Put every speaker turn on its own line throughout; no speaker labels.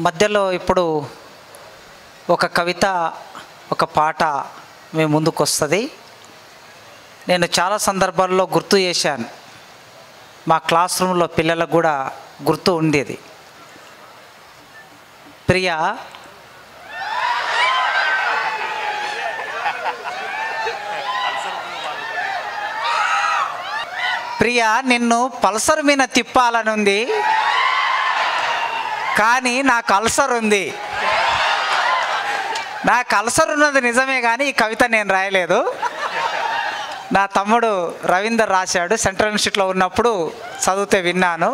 మధ్యలో ఇప్పుడు ఒక కవిత, ఒక పాట మీ ముందుకు వస్తుంది. నేను చాలా సందర్భాల్లో గుర్తు చేశాను, మా క్లాస్ రూమ్లో పిల్లలకు కూడా గుర్తు ఉండేది. ప్రియా, ప్రియా నిన్ను పల్సర్ మీద తిప్పాలని ఉంది, కానీ నాకు అల్సర్ ఉంది. నాకు అల్సర్ ఉన్నది నిజమే, కానీ ఈ కవిత నేను రాయలేదు. నా తమ్ముడు రవీందర్ రాశాడు. సెంట్రల్ ఇన్స్టిట్యూట్లో ఉన్నప్పుడు చదివితే విన్నాను.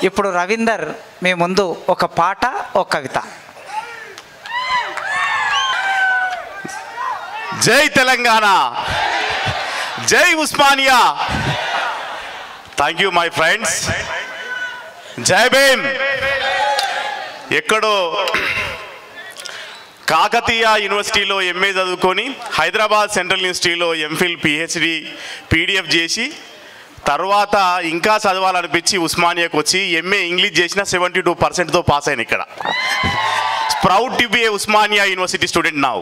ఇప్పుడు రవీందర్ మీ ముందు ఒక పాట, ఒక కవిత.
జై తెలంగాణ, జై Osmania. Thank you my friends. Jai Bhim. ఎక్కడో కాకతీయ యూనివర్సిటీలో ఎంఏ చదువుకొని హైదరాబాద్ సెంట్రల్ యూనివర్సిటీలో ఎంఫిల్ పిహెచ్డి పీడిఎఫ్ చేసి తర్వాత ఇంకా చదవాలనిపించి ఉస్మానియాకి వచ్చి ఎంఏ ఇంగ్లీష్ చేసిన 72%తో పాస్ అయిన ఇక్కడ. Proud to be a Osmania university student now.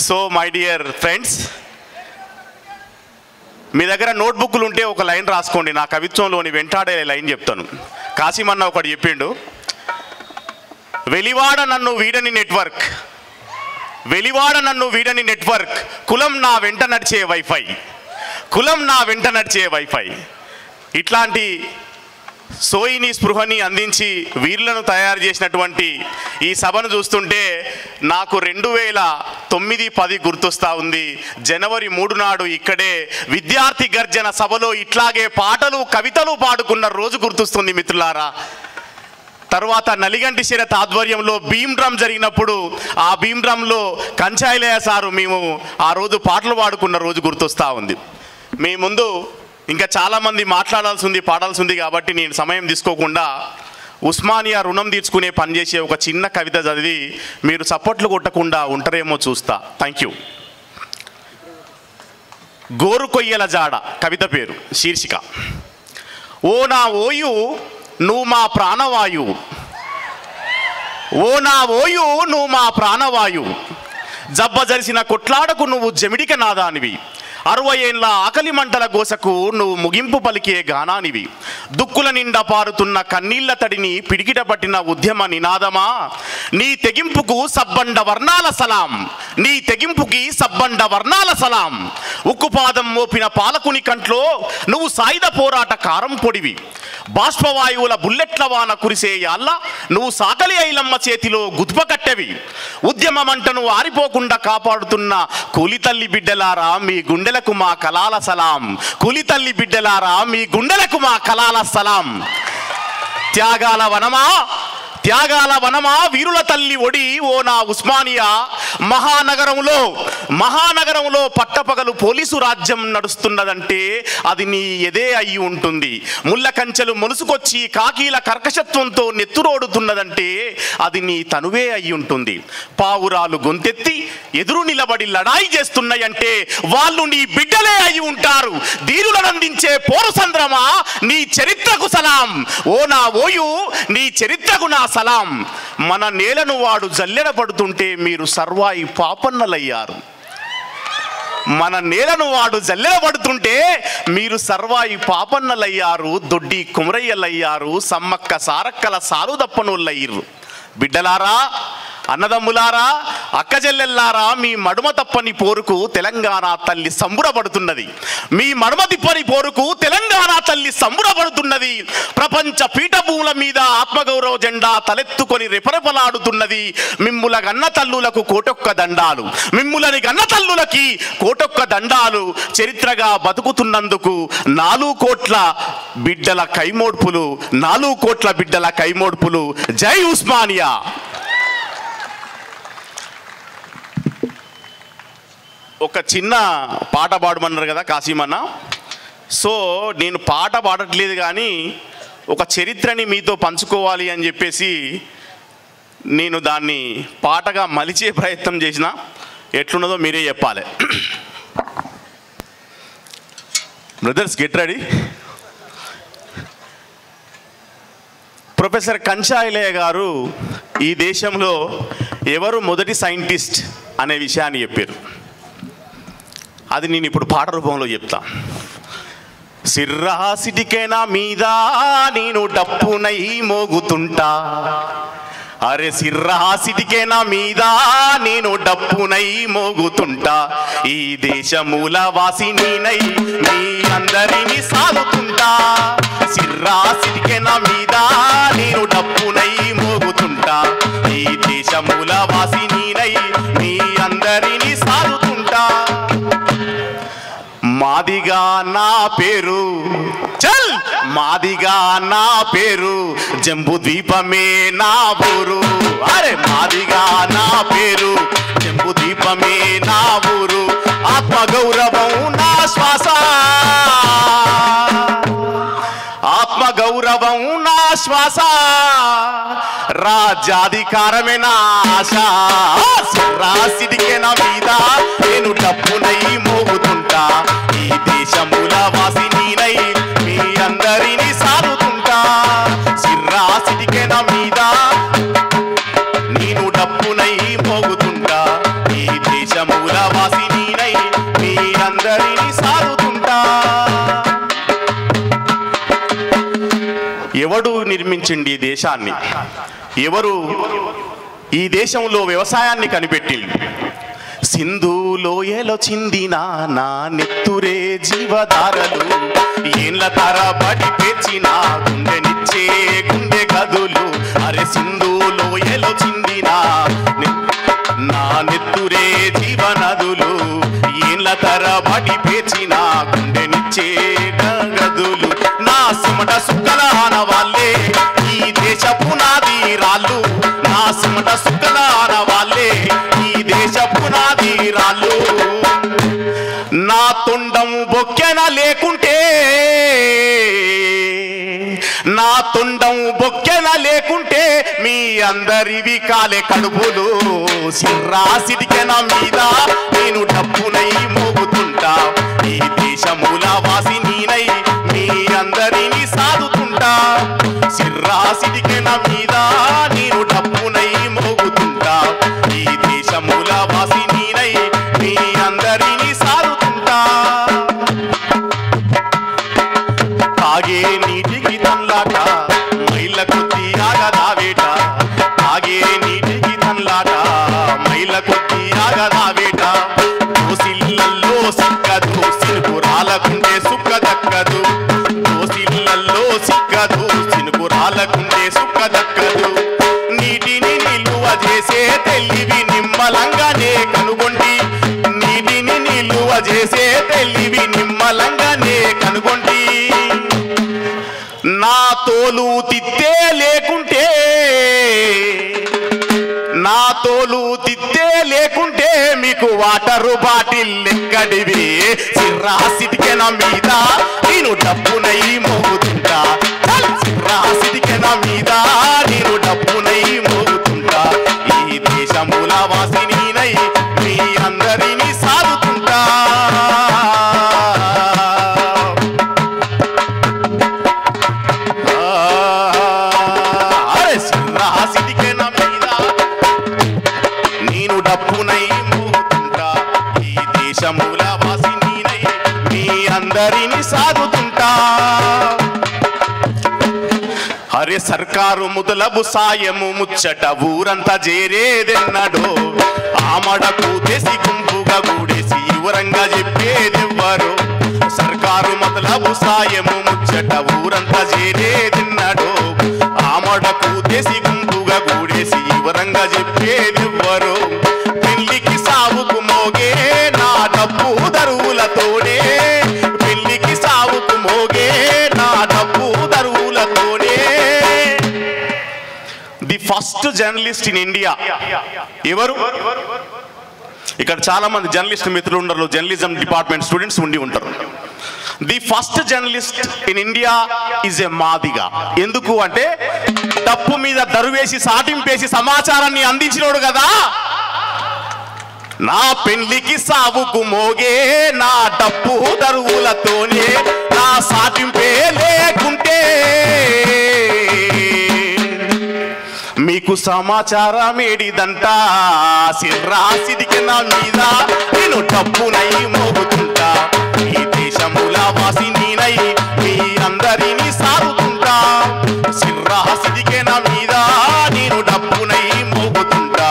So my dear friends, మీ దగ్గర నోట్బుక్లు ఉంటే ఒక లైన్ రాసుకోండి. నా కవిత్వంలోని వెంటాడే లైన్ చెప్తాను. కాసిమన్న ఒకటి చెప్పిండు, వెలివాడ నన్ను వీడని నెట్వర్క్, వెలివాడ నన్ను వీడని నెట్వర్క్, కులం నా వెంట నడిచే వైఫై, కులం నా వెంట నడిచే వైఫై. ఇట్లాంటి సోయిని స్పృహని అందించి వీరులను తయారు చేసినటువంటి ఈ సభను చూస్తుంటే నాకు 2009-10 గుర్తొస్తూ ఉంది. జనవరి 3 నాడు ఇక్కడే విద్యార్థి గర్జన సభలో ఇట్లాగే పాటలు కవితలు పాడుకున్న రోజు గుర్తొస్తుంది మిత్రులారా. తర్వాత నలిగంటి శరత్ ఆధ్వర్యంలో భీమ్ డ్రమ్ జరిగినప్పుడు ఆ భీమ్ డ్రమ్లో కంచాయిలయ్య సారు మేము ఆ రోజు పాటలు పాడుకున్న రోజు గుర్తొస్తూ ఉంది. మీ ముందు ఇంకా చాలామంది మాట్లాడాల్సి ఉంది, పాడాల్సి ఉంది, కాబట్టి నేను సమయం తీసుకోకుండా ఉస్మానియా రుణం తీర్చుకునే పనిచేసే ఒక చిన్న కవిత చదివి మీరు చప్పట్లు కొట్టకుండా ఉంటారేమో చూస్తా. Thank you. గోరు కొయ్యల జాడ కవిత పేరు, శీర్షిక. ఓ నా ఓయు నువ్వు మా ప్రాణవాయువు, ఓ నా ఓయు నువ్వు మా ప్రాణవాయువు, జబ్బ జరిసిన కొట్లాడకు నువ్వు జమిడిక నాదానివి, 60 ఏళ్ళ ఆకలి మంటల గోసకు నువ్వు ముగింపు పలికే గానానివి, దుక్కుల నిండా పారుతున్న కన్నీళ్ల తడిని పిడికిట పట్టిన ఉద్యమ నినాదమా, నీ తెగింపుకు సబ్బండ వర్ణాల సలాం, నీ తెగింపుకి సబ్బండ వర్ణాల సలాం, ఉక్కుపాదం మోపిన పాలకుని కంట్లో నువ్వు సాయుధ పోరాట కారం పొడివి, బాష్పవాయువుల బుల్లెట్ల వాన కురిసే యాళ్ళ నువ్వు సాకలి ఐలమ్మ చేతిలో గుద్ప కట్టెవి, ఉద్యమ మంటను ఆరిపోకుండా కాపాడుతున్న కూలితల్లి బిడ్డలారా మీ గుండెలకు మా కలాల సలాం, కూలితల్లి బిడ్డలారా మీ గుండెలకు మా కలాల సలాం. త్యాగాల వనమా, త్యాగాల వనమా వీరుల తల్లి ఒడి ఓ నా ఉస్మానియా, మహానగరంలో పట్టపగలు పోలీసు రాజ్యం నడుస్తున్నదంటే అది నీ ఎదే అయి ఉంటుంది, ముళ్ళ కంచెలు మొలుసుకొచ్చి కాకీల కర్కశత్వంతో నెత్తురోడుతున్నదంటే అది నీ తనువే అయి ఉంటుంది, పావురాలు గొంతెత్తి ఎదురు నిలబడి లడాయి చేస్తున్నాయంటే వాళ్ళు నీ బిడ్డలే అయి ఉంటారు, ధీరులనందించే పోరు సంద్రమా నీ చరిత్రకు సలాం, ఓ నా ఓయు నీ చరిత్రకు నా సలాం. మన నేలను వాడు జల్లెడ పడుతుంటే మీరు సర్వాయి పాపన్నలయ్యారు, మన నేలను వాడు జల్లెడ పడుతుంటే మీరు సర్వాయి పాపన్నలయ్యారు, దొడ్డి కుమరయ్యలయ్యారు, సమ్మక్క సారక్కల సారు దప్పనోళ్ళయ్యారు. బిడ్డలారా, అన్నదమ్ములారా, అక్కజెల్లెల్లారా, మీ మడుమ తప్పని పోరుకు తెలంగాణ తల్లి సంబురపడుతున్నది, మీ మడుమ తిప్పని పోరుకు తెలంగాణ తల్లి సంబురపడుతున్నది, ప్రపంచ పీఠభూముల మీద ఆత్మగౌరవ జెండా తలెత్తుకొని రెపరెపలాడుతున్నది. మిమ్ముల గన్న తల్లులకు కోటొక్క దండాలు, మిమ్ములని గన్న తల్లులకి కోటొక్క దండాలు, చరిత్రగా బతుకుతున్నందుకు 4 కోట్ల బిడ్డల కైమోడ్పులు, 4 కోట్ల బిడ్డల కైమోడ్పులు. జై ఉస్మానియా. ఒక చిన్న పాట పాడమన్నారు కదా కాసిమన్న. సో నేను పాట పాడట్లేదు, కానీ ఒక చరిత్రని మీతో పంచుకోవాలి అని చెప్పేసి నేను దాన్ని పాటగా మలిచే ప్రయత్నం చేసిన. ఎట్లున్నదో మీరే చెప్పాలి. Brothers get ready. Professor Kancha Ilaiah గారు ఈ దేశంలో ఎవరు మొదటి సైంటిస్ట్ అనే విషయాన్ని చెప్పారు. అది నేను ఇప్పుడు పాట రూపంలో చెప్తా. సిర్రాసిటికేనా మీద నేను డప్పునై మోగుతుంటా, అరే సిర్రాసిటికేనా మీద నేను డప్పునై మోగుతుంటా, ఈ దేశమూల వాసినై మీ అందరినీ సాగుతుంటా. సిర్రాసిటికేనా మీద నేను డప్పునై మోగుతుంటా, ఈ దేశమూల వాసినై మీ అందరినీ సాగుతుంటా. మాదిగా నా పేరు, చల్ మాదిగా నా పేరు, జంబు ద్వీపమే నా ఊరు. అరే మాదిగా నా పేరు, జంబు ద్వీపమే నా ఊరు. ఆత్మగౌరవం నా శ్వాస, ఆత్మగౌరవం నా శ్వాస, రాజ్యాధికారమే నా ఆశ. సిర్రాసిటికేనా మీద నేను డప్పునై మోగుతుంటా, ఈ దేశమూల వాసినై మీ అందరినీ సాగుతుంటా. సిర్రాసిటికేనా మీద నేను డప్పునై మోగుతుంటా, ఈ దేశమూల వాసినై మీ అందరినీ సాగుతుంటా. ఎవడు నిర్మించింది ఈ దేశాన్ని? ఎవరు ఈ దేశంలో వ్యవసాయాన్ని కనిపెట్టింది? సింధు లోయలో చిందిన నా నెత్తురే జీవధారలు, ఏళ్ళ తరబడి పేర్చిన గుండెనిచ్చే గుండె గదులు. అరే సింధు లోయలో చిందిన నా నెత్తురే జీవనదులు, ఏళ్ళ తరబడి పేర్చిన గుండెనిచ్చే గదులు. నా సిమట సుక్కల ఆనవాళ్ళే ఈ దేశ పునాది రాళ్ళు, నా సిమట సుక్కల ఆనవాళ్ళే ఈ దేశ పునాది రాళ్ళు. నా తొండం బొక్కెన లేకుంటే, నా తొండం బొక్కెన లేకుంటే మీ అందరివి కాలే కడుపులు. సిర్రాసిటికేనా మీద నేను డప్పునై మోగుతుంటా, ఈ దేశమూల వాసినై మీ అందరినీ సాగుతుంటా. సిర్రాసిటికేనా మీద నేను డప్పునై మోగుతుంటా, ఈ దేశమూల వాసినై మీ అందరినీ సాగుతుంటా. తాగే నీటికి తన్లాట మైళ్ళ కొద్ది ఆగదా వేట, తాగే నీటికి తన్లాట మైళ్ళ కొద్ది ఆగదా వేట. దోసిళ్ళల్లో సిక్కదు సినుకు రాలకుంటే సుక్క దక్కదు, దోసిళ్ళల్లో సిక్కదు సినుకు రాలకుంటే సుక్క దక్కదు. నీటిని నిలువ చేసే తెలివి నిమ్మలంగానే కనుగొండి, నీటిని నిలువ చేసే తెలివి నిమ్మలంగానే కనుగొండి. నా తోలు తిత్తే లేకుంటే, నా తోలు తిత్తే లేకుంటే మీకు వాటరు బాటిల్ ఎక్కడివి. సిర్రాసిటికేనా మీద నేను డప్పునై మోగుతుంటా, సిర్రాసిటికేనా మీద నేను డప్పునై మోగుతుంటా, ఈ దేశమూల వాసినై మీ అందరినీ సాగుతుంటా. అరే సిర్రాసిటికేనా మీద నేను డప్పునై మోగుతుంటా, ఈ దేశమూల వాసినై మీ అందరినీ సాగుతుంటా. అరే సర్కారు ముదలబు సాయము ముచ్చట ఊరంతా చేరేదెన్నడో, ఆమడకు తెసి గుంపుగా గూడేసి వివరంగా చెప్పేదెవ్వరో. సర్కారు మొదలబు సాయము ముచ్చట ఊరంతా చేరేదెన్నడో, ఆమడకు తెసి గుంపుగా గూడేసి వివరంగా చెప్పేదెవ్వరో. పెళ్లికి సావుకు మోగే నా డబ్బు దరువులతోనే, పెళ్లికి సావుకు మోగే నా డబ్బు దరువులతోనే. The first journalist in India ఎవరు? ఇక్కడ చాలా మంది జర్నలిస్ట్ మిత్రులు ఉండరు, జర్నలిజం డిపార్ట్మెంట్ స్టూడెంట్స్ ఉండి ఉంటారు. The first journalist in India is a Madiga. ఎందుకు అంటే తప్పు మీద దరువేసి సాటింపేసి సమాచారాన్ని అందించినోడు కదా. నా పెళ్లికి సావుకు మోగే నా డప్పు దరువులతోనే, నా సాటింపే లేకుంటే నీకు సమాచారం ఏడిదంట సిర్రాసిదికి నా మీద నేను డప్పునై మోగుతుంటా ఈ దేశముల వాసి నేనై మీ అందరినీ సారుతుంటా సిర్రాసిదికి నా మీద నేను డప్పునై మోగుతుంటా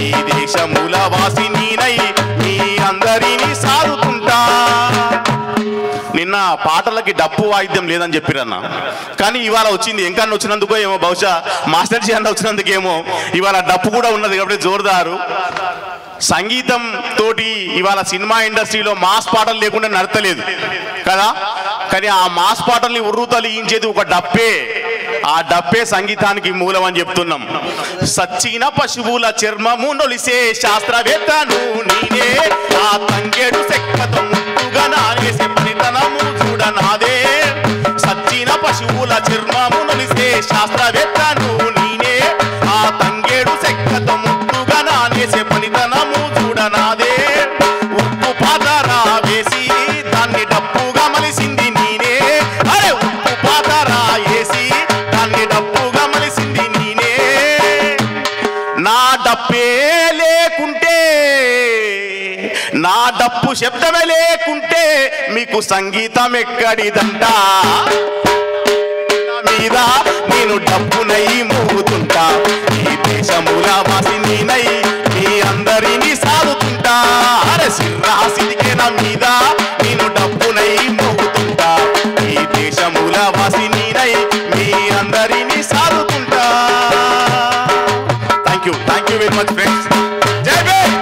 ఈ దేశముల వాసి నేనై మీ అందరినీ సారుతుంటా. నిన్న పాటలకి డప్పు వాయిద్యం లేదని చెప్పిరన్న, కానీ ఇవాళ వచ్చింది. ఎంకన్నా వచ్చినందుకో ఏమో, బహుశా మాస్టర్ జీ అన్న వచ్చినందుకేమో ఇవాళ డప్పు కూడా ఉన్నది కాబట్టి జోరుదారు. సంగీతం తోటి ఇవాళ సినిమా ఇండస్ట్రీలో మాస్ పాటలు లేకుండా నడతలేదు కదా, కానీ ఆ మాస్ పాటల్ని ఉర్రూతలించేది ఒక డప్పే. ఆ డప్పే సంగీతానికి మూలం అని చెప్తున్నాం. సచ్చిన పశువుల చర్మము నొలిసే శాస్త్రవేత్తను నేనే, ఆ తంగేడు సెక్కతో ముట్టుగా నానేసే పనితనము చూడనాదే. సచ్చిన పశువుల చర్మము నొలిసే శాస్త్రవేత్తను నేనే, ఆ తంగేడు సెక్కతో ముట్టుగా నానేసే పనితనము చూడనాదే. ఉప్పు పాతరా వేసి దాన్ని డప్పుగా మలిసింది నేనే, అరే ఉప్పు పాతరా వేసి దాన్ని డప్పుగా మలిసింది నేనే. నా డప్పే లేకుంటే, నా డప్పు శబ్దమే లేకుంటే మీకు సంగీతం ఎక్కడిదంట. మీద నేను డప్పునై మోగుతుంటా ఈ దేశముల వాసి నేనై మీ అందరినీ సారుతుంటా. అరే సిర్రాసిదికే నా మీద నేను డప్పునై మోగుతుంటా ఈ దేశముల వాసి నేనై మీ అందరినీ సారుతుంటా. Thank you very much friends. Jai Bhim.